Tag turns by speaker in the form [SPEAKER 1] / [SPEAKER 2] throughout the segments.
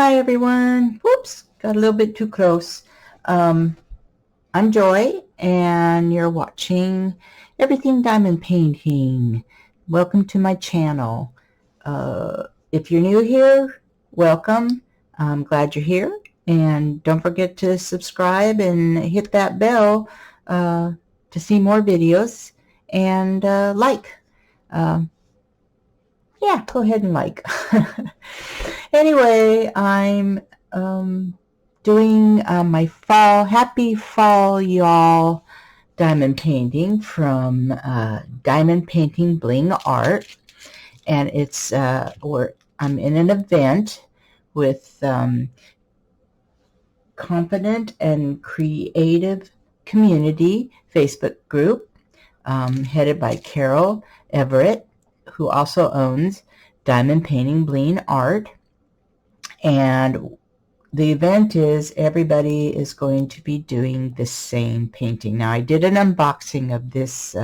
[SPEAKER 1] Hi everyone. Whoops, got a little bit too close. I'm Joy and you're watching Everything Diamond Painting. Welcome to my channel. If you're new here, welcome. I'm glad you're here, and don't forget to subscribe and hit that bell to see more videos, and like. Yeah, go ahead and like. Anyway, I'm doing my happy fall, y'all, diamond painting from Diamond Painting Bling Art. And it's I'm in an event with Confident and Creative Community Facebook group, headed by Carol Everett, who also owns Diamond Painting Bling Art. And the event is everybody is going to be doing the same painting. Now, I did an unboxing of this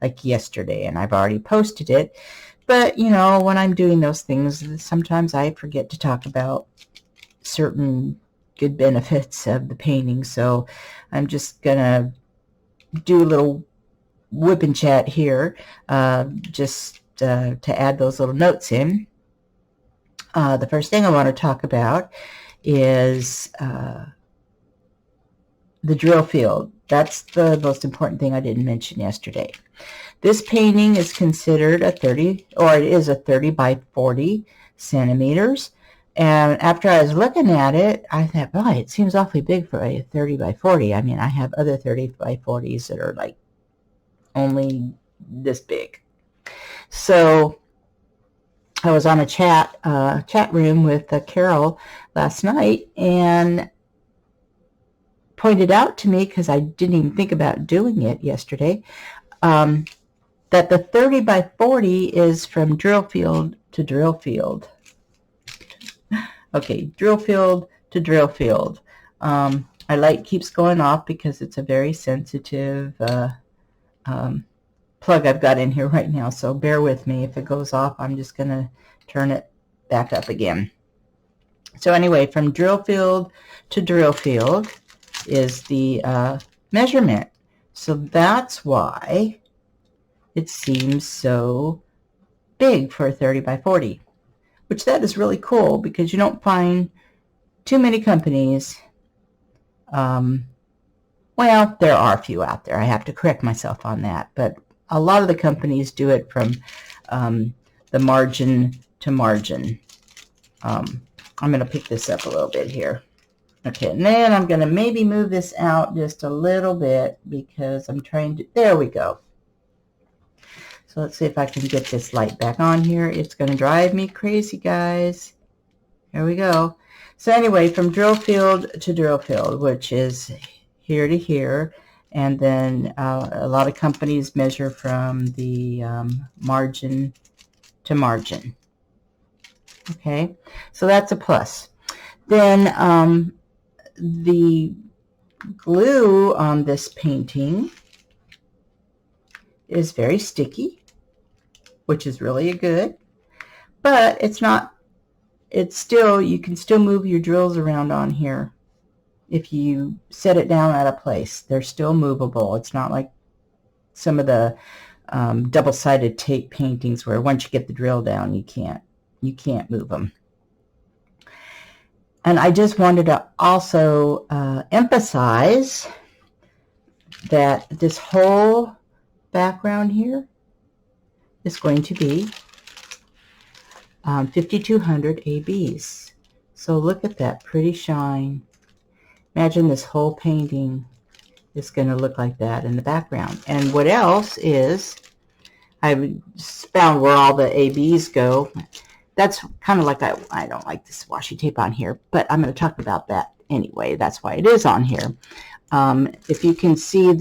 [SPEAKER 1] like yesterday, and I've already posted it. But, you know, when I'm doing those things, sometimes I forget to talk about certain good benefits of the painting. So I'm just going to do a little whip and chat here, just to add those little notes in. The first thing I want to talk about is the drill field. That's the most important thing I didn't mention yesterday. This painting is considered a 30, or it is a 30 by 40 centimeters. And after I was looking at it, I thought, boy, it seems awfully big for a 30 by 40. I mean, I have other 30 by 40s that are like only this big. So I was on a chat room with Carol last night, and pointed out to me, because I didn't even think about doing it yesterday, that the 30 by 40 is from drill field to drill field. Okay, drill field to drill field. My light keeps going off because it's a very sensitive plug I've got in here right now, so bear with me. If it goes off, I'm just going to turn it back up again. So anyway, from drill field to drill field is the measurement. So that's why it seems so big for a 30 by 40, which that is really cool, because you don't find too many companies. Well, there are a few out there. I have to correct myself on that, but a lot of the companies do it from the margin to margin. I'm going to pick this up a little bit here. Okay, and then I'm going to maybe move this out just a little bit, because I'm trying to, there we go. So let's see if I can get this light back on here. It's going to drive me crazy, guys. There we go. So anyway, from drill field to drill field, which is here to here, and then a lot of companies measure from the margin to margin. Okay, so that's a plus. Then the glue on this painting is very sticky, which is really good, but it's not, it's still, you can still move your drills around on here. If you set it down at a place, they're still movable. It's not like some of the double-sided tape paintings where once you get the drill down, you can't move them. And I just wanted to also emphasize that this whole background here is going to be 5200 ABs. So look at that pretty shine. Imagine this whole painting is going to look like that in the background. And what else is, I found where all the ABs go. That's kind of like, I don't like this washi tape on here, but I'm going to talk about that anyway. That's why it is on here. If you can see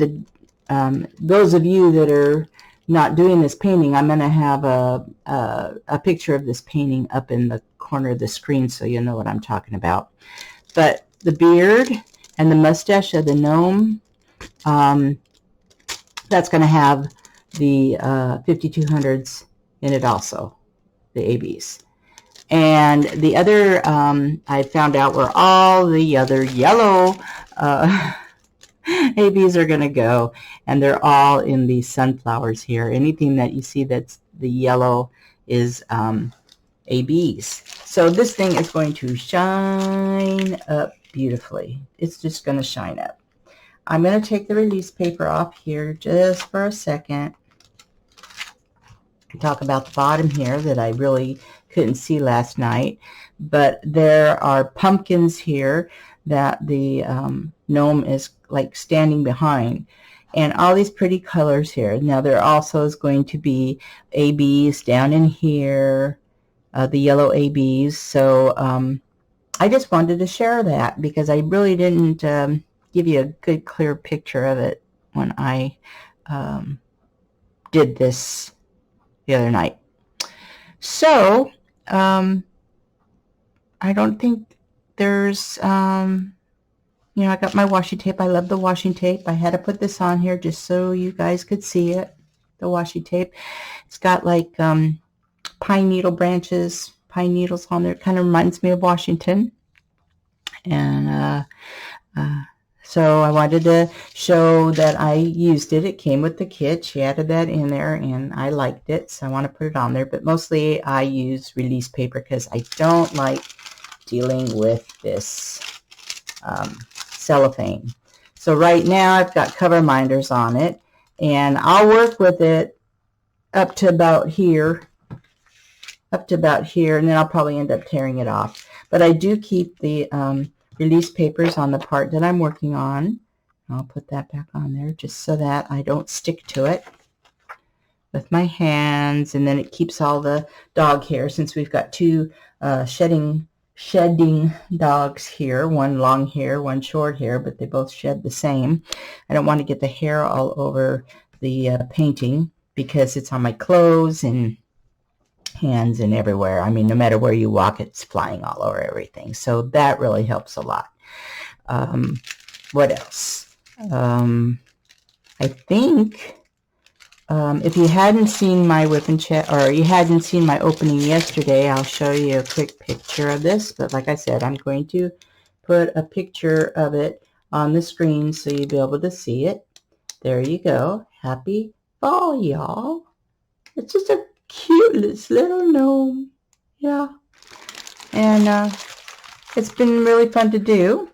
[SPEAKER 1] those of you that are not doing this painting, I'm going to have a picture of this painting up in the corner of the screen so you know what I'm talking about. But the beard and the mustache of the gnome, that's going to have the 5200s in it also, the ABs. And the other, I found out where all the other yellow ABs are going to go, and they're all in these sunflowers here. Anything that you see that's the yellow is ABs. So this thing is going to shine up beautifully. It's just going to shine up. I'm going to take the release paper off here just for a second and talk about the bottom here that I really couldn't see last night. But there are pumpkins here that the gnome is like standing behind, and all these pretty colors here. Now there also is going to be ABs down in here, the yellow ABs. So I just wanted to share that because I really didn't give you a good clear picture of it when I did this the other night. So I don't think there's you know, I got my washi tape. I love the washi tape. I had to put this on here just so you guys could see it, the washi tape. It's got like pine needle branches, pine needles on there. It kind of reminds me of Washington. And so I wanted to show that I used it. It came with the kit. She added that in there, and I liked it, so I want to put it on there. But mostly I use release paper because I don't like dealing with this cellophane. So right now I've got cover minders on it, and I'll work with it up to about here, and then I'll probably end up tearing it off. But I do keep the release papers on the part that I'm working on. I'll put that back on there just so that I don't stick to it with my hands, and then it keeps all the dog hair, since we've got two shedding dogs here, one long hair, one short hair, but they both shed the same. I don't want to get the hair all over the painting because it's on my clothes and hands and everywhere. I mean, no matter where you walk, it's flying all over everything. So that really helps a lot. What else? I think if you hadn't seen my WIP and chat, or you hadn't seen my opening yesterday, I'll show you a quick picture of this. But like I said, I'm going to put a picture of it on the screen so you'll be able to see it. There you go. Happy fall, y'all. It's just a cute little gnome. Yeah. And it's been really fun to do.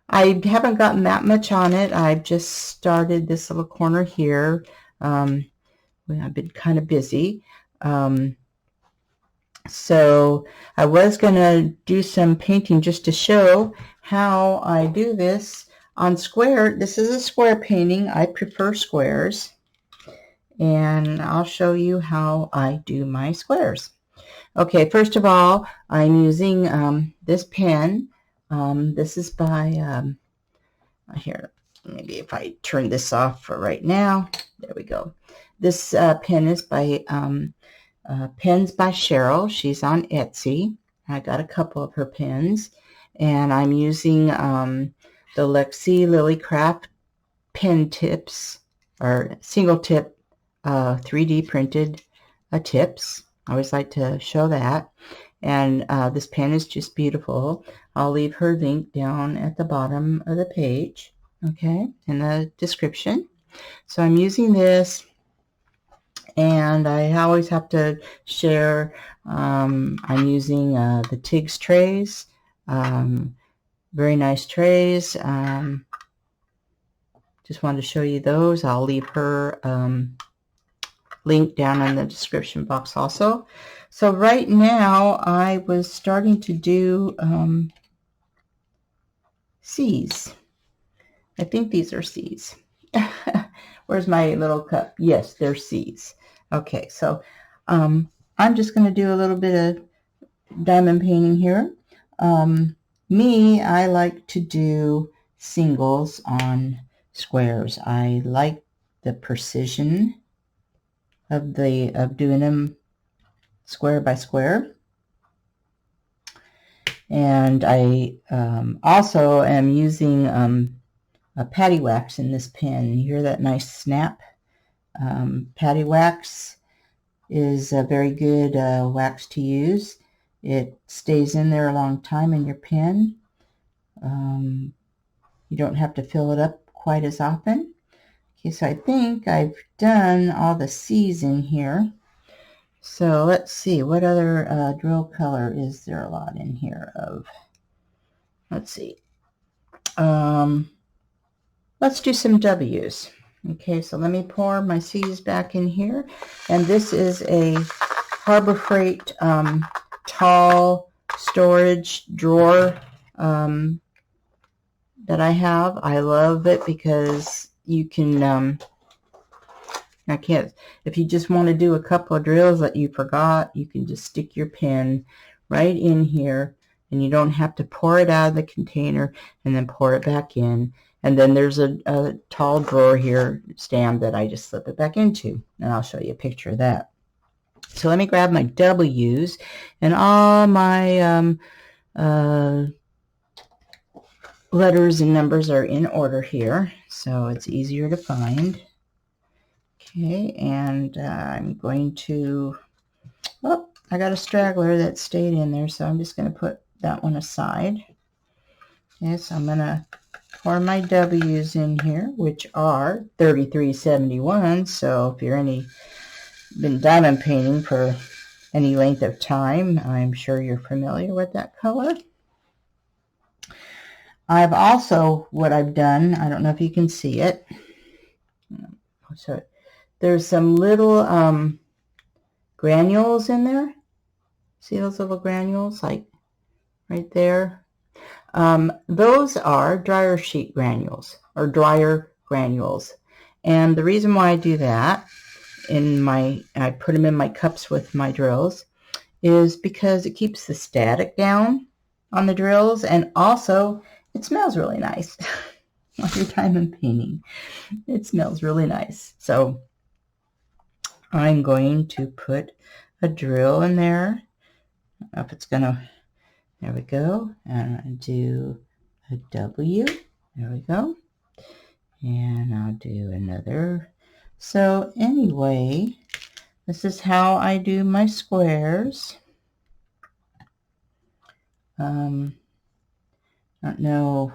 [SPEAKER 1] I haven't gotten that much on it. I've just started this little corner here. I've been kind of busy. So I was going to do some painting just to show how I do this on square. This is a square painting. I prefer squares. And I'll show you how I do my squares. Okay, first of all, I'm using this pen. This is by, here, maybe if I turn this off for right now. There we go. This pen is by Pens by Cheryl. She's on Etsy. I got a couple of her pens. And I'm using the Lexi Lilycraft pen tips, or single tip 3D printed tips. I always like to show that. And this pen is just beautiful. I'll leave her link down at the bottom of the page, okay, in the description. So I'm using this, and I always have to share. I'm using the Tiggs trays, very nice trays. Just wanted to show you those. I'll leave her link down in the description box also. So right now I was starting to do C's. I think these are C's. Where's my little cup? Yes, they're C's. Okay, so I'm just going to do a little bit of diamond painting here. I like to do singles on squares. I like the precision of doing them square by square. And I also am using a patty wax in this pen. You hear that nice snap? Patty wax is a very good wax to use. It stays in there a long time in your pen. You don't have to fill it up quite as often. Okay, so I think I've done all the C's in here. So let's see, what other drill color is there a lot in here of? Let's see. Let's do some W's. Okay, so let me pour my C's back in here. And this is a Harbor Freight tall storage drawer that I have. I love it because you can, if you just want to do a couple of drills that you forgot, you can just stick your pen right in here, and you don't have to pour it out of the container and then pour it back in. And then there's a tall drawer here, stand, that I just slip it back into, and I'll show you a picture of that. So let me grab my W's, and all my letters and numbers are in order here, so it's easier to find. Okay, and I'm going to, oh, I got a straggler that stayed in there, so I'm just going to put that one aside. Okay, so I'm going to pour my W's in here, which are 3371. So if you're been diamond painting for any length of time, I'm sure you're familiar with that color. I've also, what I've done, I don't know if you can see it. So there's some little granules in there. See those little granules, like right there? Those are dryer sheet granules, or dryer granules. And the reason why I do that, I put them in my cups with my drills, is because it keeps the static down on the drills, and also it smells really nice. While you're diamond painting, it smells really nice. So I'm going to put a drill in there. I don't know if it's gonna, there we go, and I do a W, there we go, and I'll do another. So anyway, this is how I do my squares. I don't know,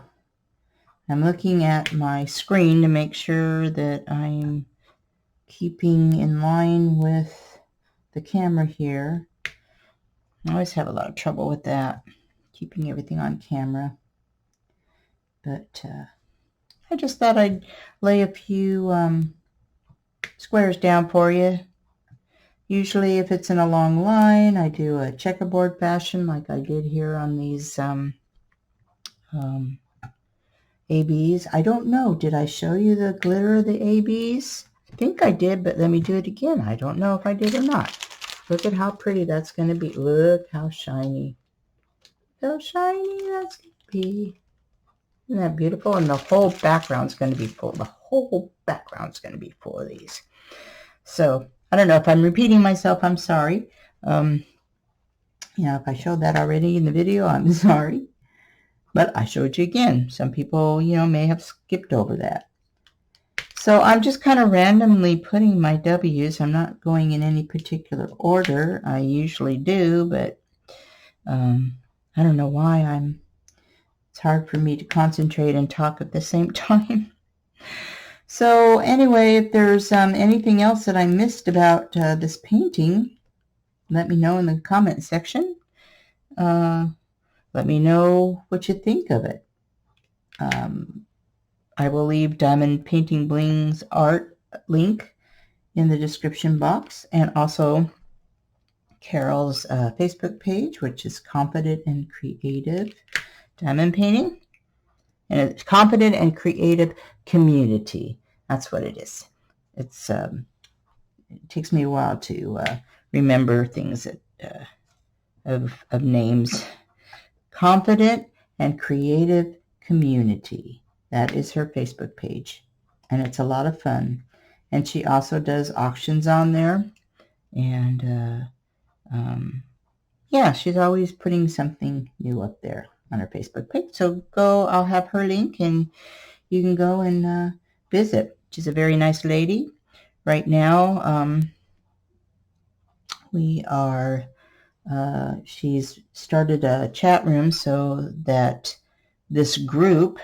[SPEAKER 1] I'm looking at my screen to make sure that I'm keeping in line with the camera here. I always have a lot of trouble with that, keeping everything on camera. But I just thought I'd lay a few squares down for you. Usually if it's in a long line, I do a checkerboard fashion like I did here on these ABs. I don't know, did I show you the glitter of the ABs? I think I did, but let me do it again. I don't know if I did or not. Look at how pretty that's going to be. Look how shiny. How shiny that's going to be. Isn't that beautiful? And the whole background's going to be full. The whole background's going to be full of these. So I don't know if I'm repeating myself. I'm sorry. If I showed that already in the video, I'm sorry. But I showed you again. Some people, may have skipped over that. So I'm just kind of randomly putting my W's. I'm not going in any particular order. I usually do, but I don't know why it's hard for me to concentrate and talk at the same time. So anyway, if there's anything else that I missed about this painting, let me know in the comment section. Let me know what you think of it. I will leave Diamond Painting Bling's art link in the description box, and also Carol's Facebook page, which is Confident and Creative Diamond Painting. And it's Confident and Creative Community. That's what it is. It takes me a while to remember things of names. Confident and Creative Community. That is her Facebook page, and it's a lot of fun. And she also does auctions on there, and yeah, she's always putting something new up there on her Facebook page. So I'll have her link, and you can go and visit. She's a very nice lady. Right now, we are She's started a chat room so that this group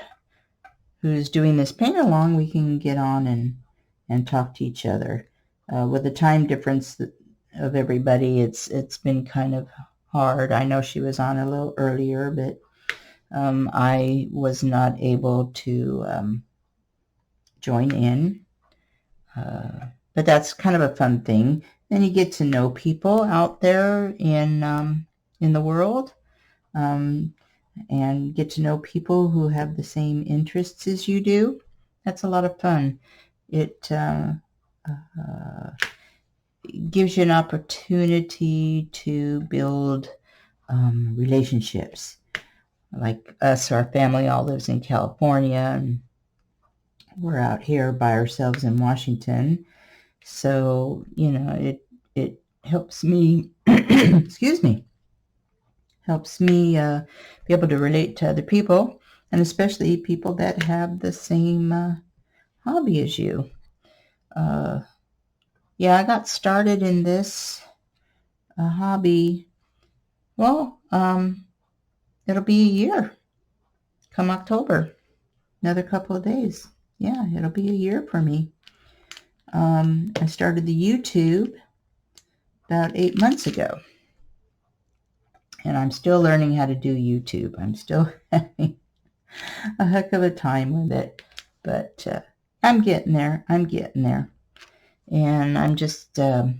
[SPEAKER 1] who's doing this paint along, we can get on and talk to each other. With the time difference of everybody, it's been kind of hard. I know she was on a little earlier, but I was not able to join in. But that's kind of a fun thing. Then you get to know people out there in the world, and get to know people who have the same interests as you do. That's a lot of fun. It gives you an opportunity to build relationships. Like us, our family all lives in California, and we're out here by ourselves in Washington. So, it helps me, excuse me, helps me be able to relate to other people, and especially people that have the same hobby as you. Yeah, I got started in this hobby. Well, it'll be a year come October. Another couple of days. Yeah, it'll be a year for me. I started the YouTube about 8 months ago. And I'm still learning how to do YouTube. I'm still having a heck of a time with it. But I'm getting there. And I'm just, I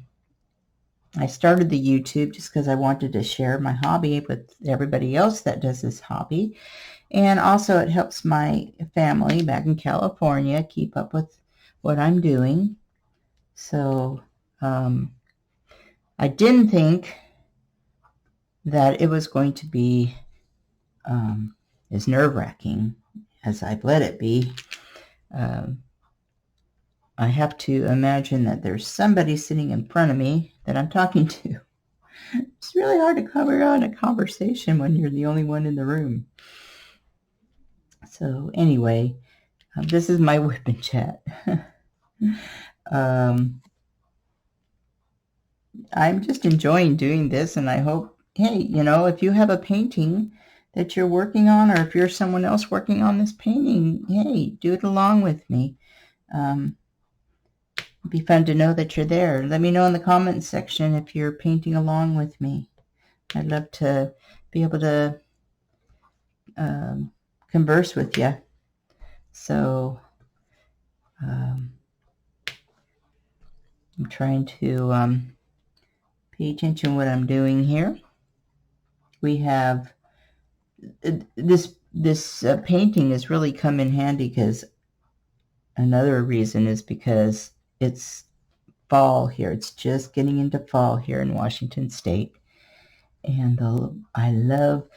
[SPEAKER 1] started the YouTube just because I wanted to share my hobby with everybody else that does this hobby. And also it helps my family back in California keep up with what I'm doing. So I didn't think that it was going to be as nerve-wracking as I've let it be. I have to imagine that there's somebody sitting in front of me that I'm talking to. It's really hard to cover on a conversation when you're the only one in the room. So anyway, this is my WIP and chat. I'm just enjoying doing this, and I hope, hey, if you have a painting that you're working on, or if you're someone else working on this painting, hey, do it along with me. It'd be fun to know that you're there. Let me know in the comments section if you're painting along with me. I'd love to be able to converse with you. So I'm trying to pay attention to what I'm doing here. We have this painting has really come in handy because another reason is because it's fall here. It's just getting into fall here in Washington State. And I love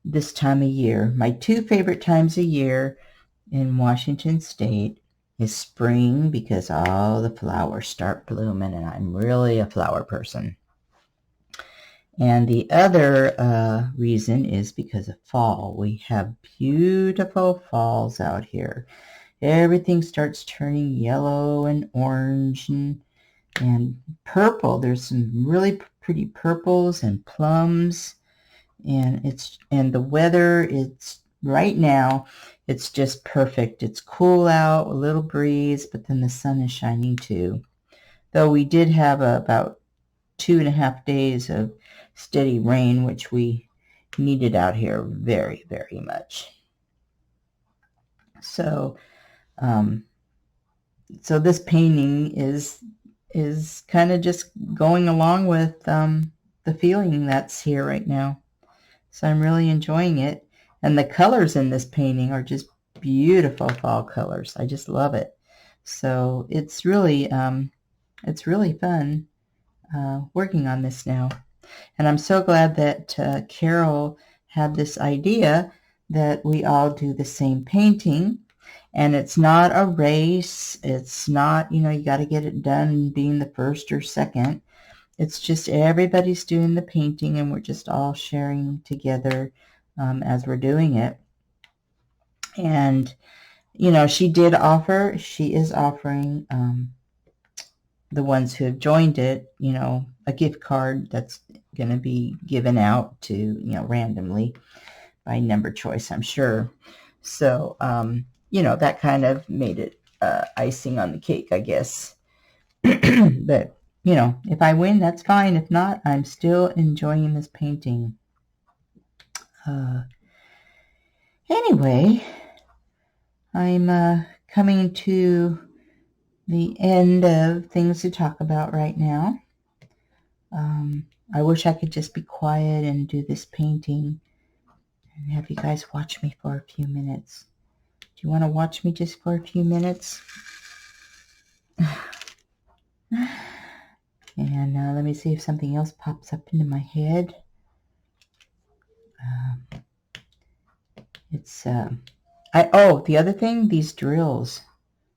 [SPEAKER 1] this time of year. My two favorite times a year in Washington State is spring, because all the flowers start blooming, and I'm really a flower person. And the other reason is because of fall. We have beautiful falls out here. Everything starts turning yellow and orange and purple. There's some really pretty purples and plums, and the weather, it's right now, it's just perfect. It's cool out, a little breeze, but then the sun is shining too. Though we did have about 2.5 days of steady rain, which we needed out here very, very much. So so this painting is kind of just going along with the feeling that's here right now. So I'm really enjoying it. And the colors in this painting are just beautiful fall colors. I just love it. So it's really fun working on this now. And I'm so glad that Carol had this idea that we all do the same painting. And it's not a race. It's not, you got to get it done being the first or second. It's just everybody's doing the painting, and we're just all sharing together as we're doing it. And, she is offering the ones who have joined it, you know, a gift card that's going to be given out to, you know, randomly by number choice, I'm sure. So, you know, that kind of made it icing on the cake, I guess. But, you know, if I win, that's fine. If not, I'm still enjoying this painting. Anyway, I'm coming to the end of things to talk about right now. I wish I could just be quiet and do this painting and have you guys watch me for a few minutes. Do you want to watch me just for a few minutes? And let me see if something else pops up into my head. The other thing, these drills.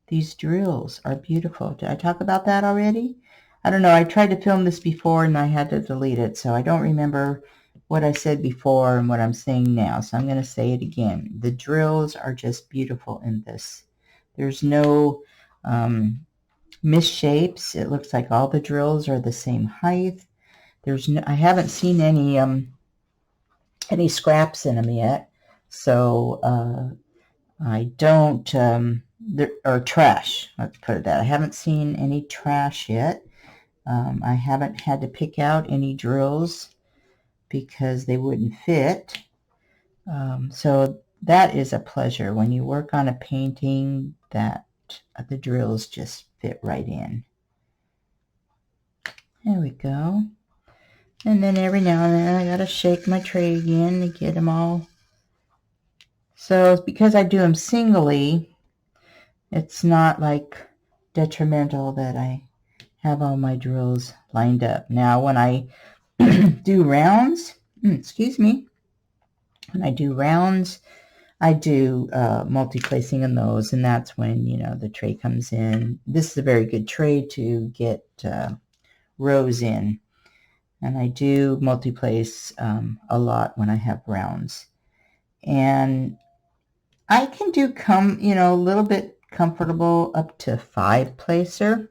[SPEAKER 1] These drills are beautiful. Did I talk about that already? I don't know. I tried to film this before and I had to delete it, so I don't remember what I said before and what I'm saying now. So I'm going to say it again. The drills are just beautiful in this. There's no misshapes. It looks like all the drills are the same height. I haven't seen any scraps in them yet. So I don't, or trash, let's put it that. I haven't seen any trash yet. I haven't had to pick out any drills because they wouldn't fit. So that is a pleasure when you work on a painting that the drills just fit right in. There we go. And then every now and then I gotta shake my tray again to get them all. So because I do them singly, it's not like detrimental that I have all my drills lined up. Now when I do rounds, excuse me, when I do rounds, I do multi-placing in those, and that's when, you know, the tray comes in. This is a very good tray to get rows in, and I do multi-place a lot when I have rounds. And I can do a little bit comfortable up to 5-placer,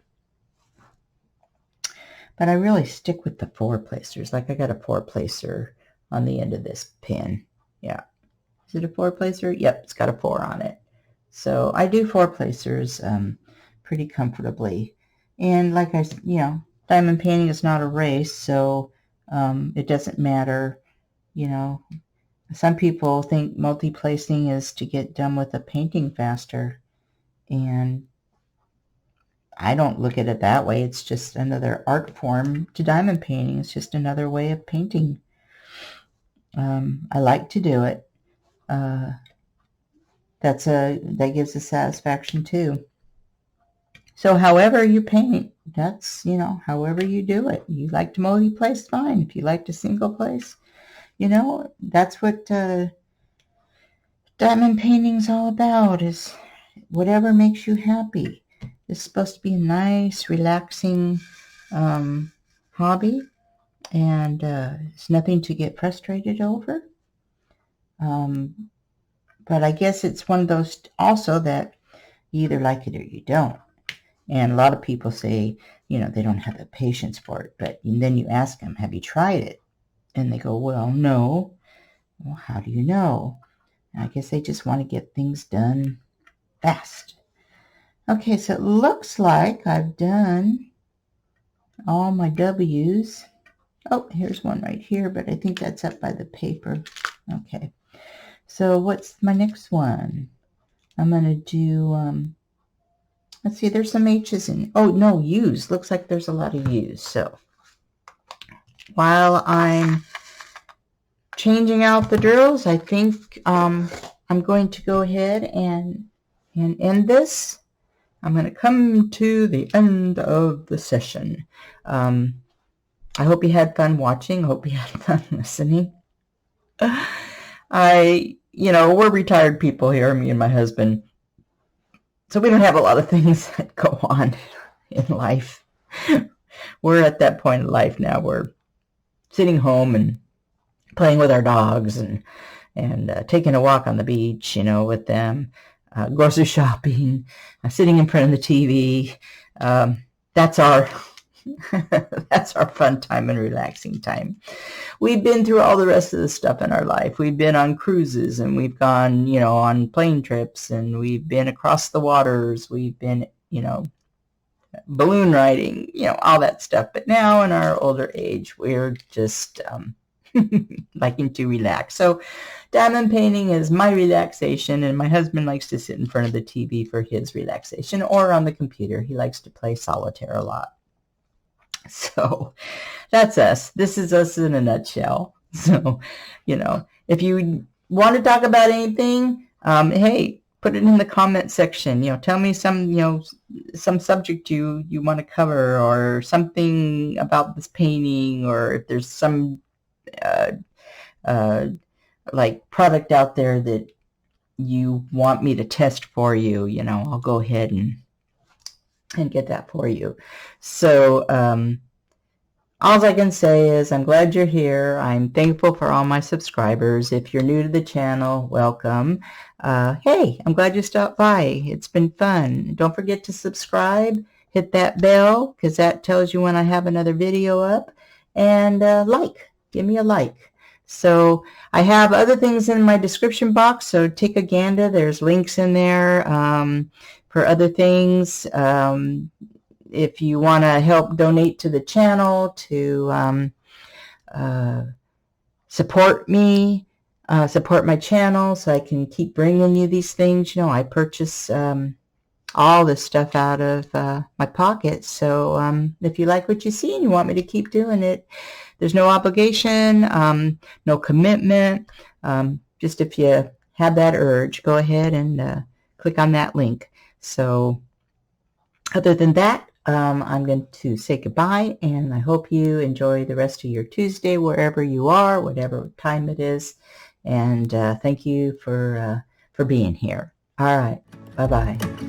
[SPEAKER 1] but I really stick with the 4-placers. Like I got a 4-placer on the end of this pin. Yeah. Is it a 4-placer? Yep, it's got a 4 on it. So I do 4-placers pretty comfortably. And like diamond painting is not a race, so it doesn't matter, you know. Some people think multi-placing is to get done with a painting faster, and I don't look at it that way. It's just another art form to diamond painting. It's just another way of painting. I like to do it. That gives a satisfaction too. So however you paint, that's, however you do it. You like to multi-place, fine. If you like to single place, that's what diamond painting's all about, is whatever makes you happy. It's supposed to be a nice, relaxing hobby, and it's nothing to get frustrated over. But I guess it's one of those also that you either like it or you don't. And a lot of people say, they don't have the patience for it. But then you ask them, have you tried it? And they go, well, no. Well, how do you know? I guess they just want to get things done fast. Okay, so it looks like I've done all my W's. Oh, here's one right here, but I think that's up by the paper. Okay, so what's my next one? I'm going to do, let's see, there's some H's in, oh, no, U's. Looks like there's a lot of U's. So while I'm changing out the drills, I think I'm going to go ahead and end this. I'm going to come to the end of the session. I hope you had fun watching. Hope you had fun listening. We're retired people here, me and my husband. So we don't have a lot of things that go on in life. We're at that point in life now. We're sitting home and playing with our dogs and taking a walk on the beach, with them. Grocery shopping, sitting in front of the TV. that's our that's our fun time and relaxing time. We've been through all the rest of the stuff in our life. We've been on cruises, and we've gone, you know, on plane trips, and we've been across the waters. We've been, you know, balloon riding, you know, all that stuff. But now in our older age, we're just liking to relax. So diamond painting is my relaxation, and my husband likes to sit in front of the TV for his relaxation, or on the computer. He likes to play solitaire a lot. So that's us. This is us in a nutshell. So, you know, if you want to talk about anything, hey, put it in the comment section. You know, tell me some, you know, some subject you want to cover, or something about this painting, or if there's some like product out there that you want me to test for you, you know, I'll go ahead and get that for you. So all I can say is I'm glad you're here. I'm thankful for all my subscribers. If you're new to the channel, welcome. Hey, I'm glad you stopped by. It's been fun. Don't forget to subscribe. Hit that bell, because that tells you when I have another video up. And give me a like. So I have other things in my description box, so take a gander. There's links in there for other things. If you want to help donate to the channel to support me, support my channel so I can keep bringing you these things. You know, I purchase all this stuff out of my pocket. So if you like what you see and you want me to keep doing it, there's no obligation, no commitment. Just if you have that urge, go ahead and click on that link. So other than that, I'm going to say goodbye, and I hope you enjoy the rest of your Tuesday wherever you are, whatever time it is. And thank you for being here. All right. Bye-bye.